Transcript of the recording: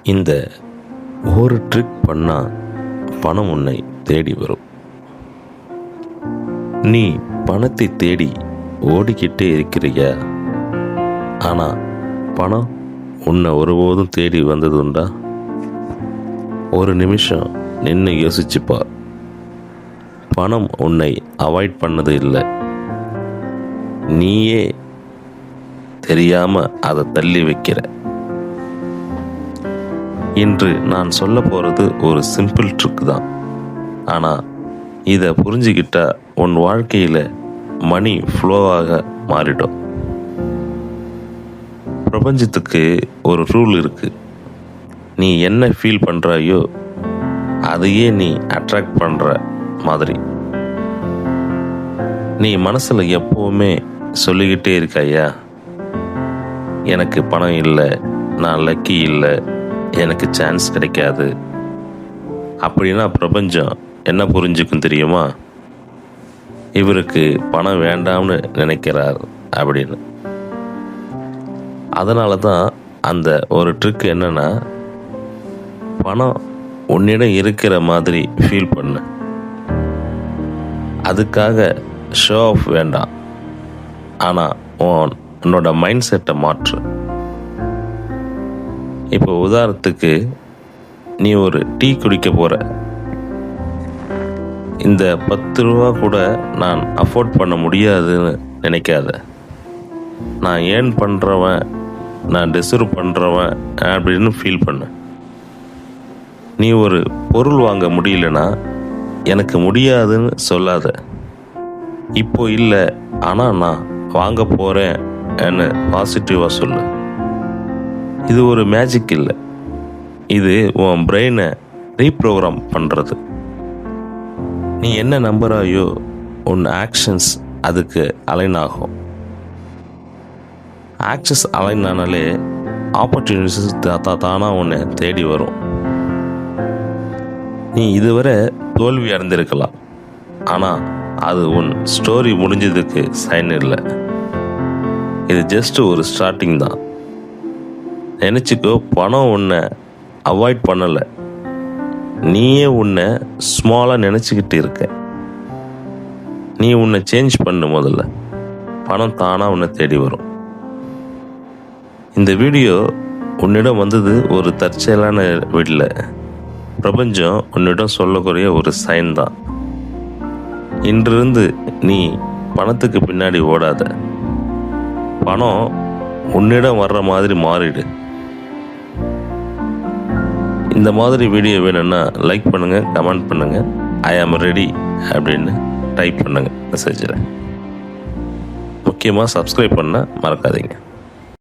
இந்த ஒரு ட்ரிக் பண்ணால் பணம் உன்னை தேடி வரும். நீ பணத்தை தேடி ஓடிக்கிட்டே இருக்கிறியா? ஆனால் பணம் உன்னை ஒருபோதும் தேடி வந்தது உண்டா? ஒரு நிமிஷம் நின்று யோசிச்சுப்பார். பணம் உன்னை அவாய்ட் பண்ணது இல்லை, நீயே தெரியாமல் அதை தள்ளி வைக்கிற. இன்று நான் சொல்ல போகிறது ஒரு சிம்பிள் ட்ரிக் தான். ஆனால் இதை புரிஞ்சுக்கிட்டா உன் வாழ்க்கையில் மணி ஃப்ளோவாக மாறிடும். பிரபஞ்சத்துக்கு ஒரு ரூல் இருக்குது. நீ என்ன ஃபீல் பண்ணுறாயோ அதையே நீ அட்ராக்ட் பண்ணுற மாதிரி. நீ மனசில் எப்போவுமே சொல்லிக்கிட்டே இருக்காயா, எனக்கு பணம் இல்லை, நான் லக்கி இல்லை, எனக்கு சான்ஸ் கிடைக்காது அப்படின்னா பிரபஞ்சம் என்ன புரிஞ்சுக்கும் தெரியுமா? இவருக்கு பணம் வேண்டாம்னு நினைக்கிறார் அப்படின்னு. அதனால தான் அந்த ஒரு ட்ரிக் என்னன்னா, பணம் உன்னிடம் இருக்கிற மாதிரி ஃபீல் பண்ணு. அதுக்காக ஷோ ஆஃப் வேண்டாம், ஆனால் உன்னோட மைண்ட் செட்டை மாற்று. இப்போ உதாரணத்துக்கு நீ ஒரு டீ குடிக்க போகிற. இந்த 10 ரூபா கூட நான் அஃபோர்ட் பண்ண முடியாதுன்னு நினைக்காத. நான் ஏர்ன் பண்ணுறவன், நான் டிசர்வ் பண்ணுறவன் அப்படின்னு ஃபீல் பண்ண. நீ ஒரு பொருள் வாங்க முடியலன்னா எனக்கு முடியாதுன்னு சொல்லாத. இப்போ இல்லை, ஆனால் நான் வாங்க போகிறேன்னு பாசிட்டிவாக சொல்லு. இது ஒரு மேஜிக் இல்லை, இது உன் பிரெயினை ரீப்ரோக்ராம் பண்ணுறது. நீ என்ன நம்புறாயோ உன் ஆக்ஷன்ஸ் அதுக்கு அலைன் ஆகும். ஆக்ஷன்ஸ் அலைன் ஆனாலே ஆப்பர்ச்சுனிட்டிஸ் தானாக உன்னை தேடி வரும். நீ இதுவரை தோல்வி அடைந்திருக்கலாம், ஆனால் அது உன் ஸ்டோரி முடிஞ்சதுக்கு சைன் இல்லை. இது ஜஸ்ட் ஒரு ஸ்டார்டிங் தான். நினச்சிக்கோ, பணம் உன்னை அவாய்ட் பண்ணலை, நீயே உன்னை ஸ்மாலாக நினச்சிக்கிட்டு இருக்க. நீ உன்னை சேஞ்ச் பண்ணு முதல்ல, பணம் தானாக உன்னை தேடி வரும். இந்த வீடியோ உன்னிடம் வந்தது ஒரு தற்செயலான வீட்டில். பிரபஞ்சம் உன்னிடம் சொல்லக்கூடிய ஒரு சைன் தான். இன்றிருந்து நீ பணத்துக்கு பின்னாடி ஓடாத, பணம் உன்னிடம் வர்ற மாதிரி மாறிடு. இந்த மாதிரி வீடியோ வேணும்னா லைக் பண்ணுங்கள், கமெண்ட் பண்ணுங்கள், ஐ ஆம் ரெடி அப்படின்னு டைப் பண்ணுங்கள் மெசேஜில். முக்கியமாக சப்ஸ்கிரைப் பண்ண மறக்காதீங்க.